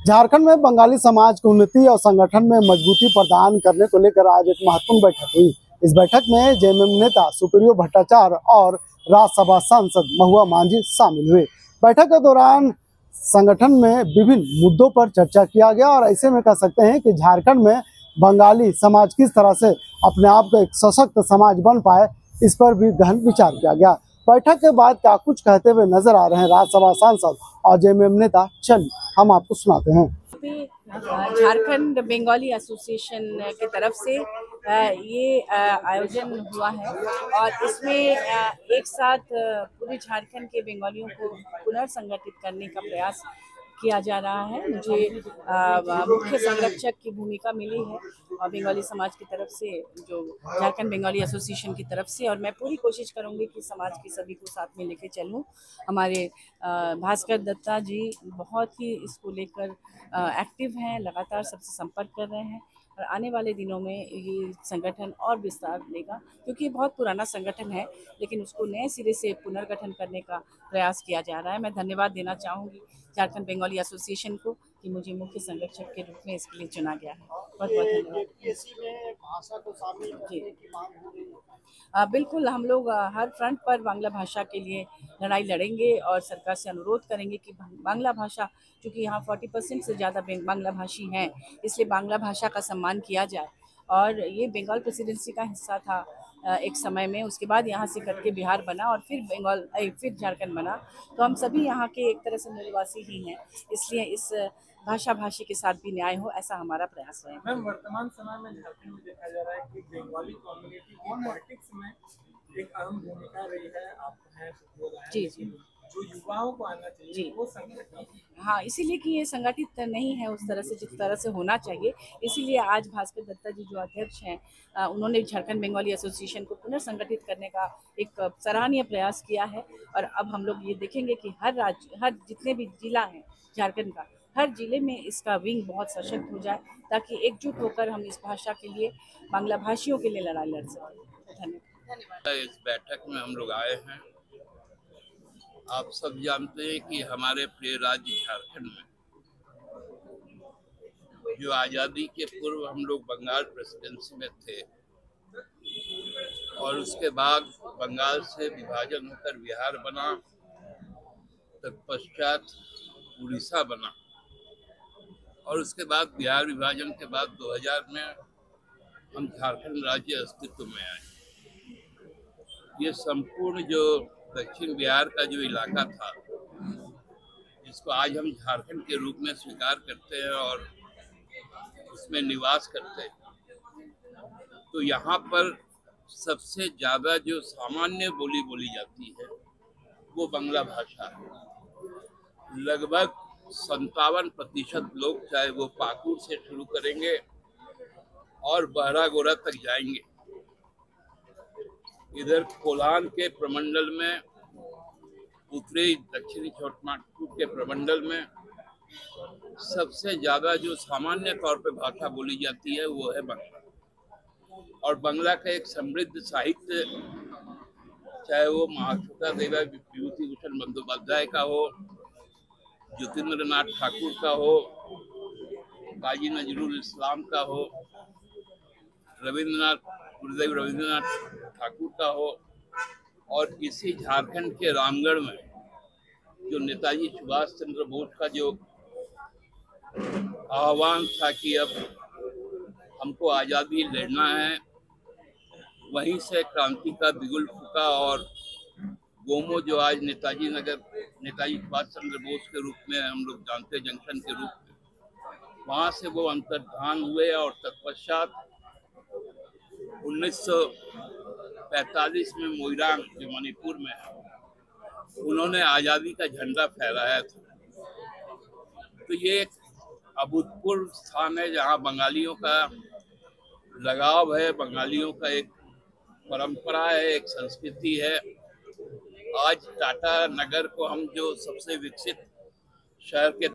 झारखंड में बंगाली समाज की उन्नति और संगठन में मजबूती प्रदान करने को लेकर आज एक महत्वपूर्ण बैठक हुई। इस बैठक में जेएमएम नेता सुप्रियो भट्टाचार्य और राज्यसभा सांसद महुआ मांझी शामिल हुए। बैठक के दौरान संगठन में विभिन्न मुद्दों पर चर्चा किया गया और ऐसे में कह सकते हैं कि झारखंड में बंगाली समाज किस तरह से अपने आप को एक सशक्त समाज बन पाए, इस पर भी गहन विचार किया गया। बैठक के बाद क्या कुछ कहते हुए नजर आ रहे हैं राज्यसभा सांसद और जेएमएम नेता, चलिए हम आपको सुनाते हैं। झारखंड बंगाली एसोसिएशन की तरफ से ये आयोजन हुआ है और इसमें एक साथ पूरे झारखंड के बंगालियों को पुनर्संगठित करने का प्रयास किया जा रहा है। मुझे मुख्य संरक्षक की भूमिका मिली है और बंगाली समाज की तरफ से, जो झारखंड बंगाली एसोसिएशन की तरफ से, और मैं पूरी कोशिश करूंगी कि समाज के सभी को साथ में लेके चलूं। हमारे भास्कर दत्ता जी बहुत ही इसको लेकर एक्टिव हैं, लगातार सबसे संपर्क कर रहे हैं और आने वाले दिनों में ये संगठन और विस्तार लेगा, क्योंकि ये बहुत पुराना संगठन है लेकिन उसको नए सिरे से पुनर्गठन करने का प्रयास किया जा रहा है। मैं धन्यवाद देना चाहूँगी झारखंड बंगाली एसोसिएशन को कि मुझे मुख्य संरक्षक के रूप में इसके लिए चुना गया है। बहुत बहुत धन्यवाद। बिल्कुल, हम लोग हर फ्रंट पर बांग्ला भाषा के लिए लड़ाई लड़ेंगे और सरकार से अनुरोध करेंगे कि बांग्ला भाषा, क्योंकि यहाँ 40% से ज़्यादा बांग्ला भाषी हैं, इसलिए बांग्ला भाषा का सम्मान किया जाए। और ये बंगाल प्रेसिडेंसी का हिस्सा था एक समय में, उसके बाद यहाँ से कट के बिहार बना और फिर झारखंड बना, तो हम सभी यहाँ के एक तरह से मूलवासी ही हैं, इसलिए इस भाषा भाषी के साथ भी न्याय हो, ऐसा हमारा प्रयास है। मैम, वर्तमान समय में झारखंड में देखा जा रहा है कि बंगाली कम्युनिटी की पॉलिटिक्स में एक अहम भूमिका रही है। आप हैं जी जी, जो युवाओं को आना चाहिए जी, वो संगठन, हाँ, इसीलिए कि ये संगठित नहीं है उस तरह से जिस तरह से होना चाहिए, इसीलिए आज भास्कर दत्ता जी जो अध्यक्ष हैं, उन्होंने झारखंड बंगाली एसोसिएशन को पुनर्संगठित करने का एक सराहनीय प्रयास किया है। और अब हम लोग ये देखेंगे कि हर जितने भी जिला हैं झारखंड का, हर जिले में इसका विंग बहुत सशक्त हो जाए, ताकि एकजुट होकर हम इस भाषा के लिए, बांग्ला भाषियों के लिए लड़ाई लड़ सकें। धन्यवाद। इस बैठक में हम लोग आए हैं। आप सब जानते हैं कि हमारे प्रिय राज्य झारखंड में जो आज़ादी के पूर्व हम लोग बंगाल प्रेसिडेंसी में थे और उसके बाद बंगाल से विभाजन होकर बिहार बना, तत्पश्चात उड़ीसा बना और उसके बाद बिहार विभाजन के बाद 2000 में हम झारखंड राज्य अस्तित्व में आए। ये संपूर्ण जो दक्षिण बिहार का जो इलाका था, जिसको आज हम झारखंड के रूप में स्वीकार करते हैं और उसमें निवास करते हैं, तो यहाँ पर सबसे ज़्यादा जो सामान्य बोली बोली जाती है वो बांग्ला भाषा है। लगभग 57% लोग, चाहे वो पाकुड़ से शुरू करेंगे और बहरागोड़ा तक जाएंगे, इधर कोलान के प्रमंडल में, उत्तरी दक्षिणी छोटानागपुर के प्रमंडल में सबसे ज्यादा जो सामान्य तौर पे भाषा बोली जाती है वो है बांग्ला। और बांग्ला का एक समृद्ध साहित्य, चाहे वो महाश्वेता देवी विभूति भूषण बंदोपाध्याय का हो, ज्योतिन्द्र नाथ ठाकुर का हो, काजी नजरुल इस्लाम का हो, गुरुदेव रविंद्रनाथ ठाकुर का हो, और इसी झारखंड के रामगढ़ में जो नेताजी सुभाष चंद्र बोस का जो आह्वान था कि अब हमको आज़ादी लड़ना है, वहीं से क्रांति का बिगुल फूका और गोमो, जो आज नेताजी सुभाष चंद्र बोस के रूप में हम लोग जानते, जंक्शन के रूप में, वहाँ से वो अंतर्धान हुए और तत्पश्चात 1945 में मोइरांग, जो मणिपुर में है, उन्होंने आज़ादी का झंडा फहराया था। तो ये एक अभूतपूर्व स्थान है जहाँ बंगालियों का लगाव है, बंगालियों का एक परंपरा है, एक संस्कृति है। आज टाटा नगर को हम जो सबसे विकसित शहर के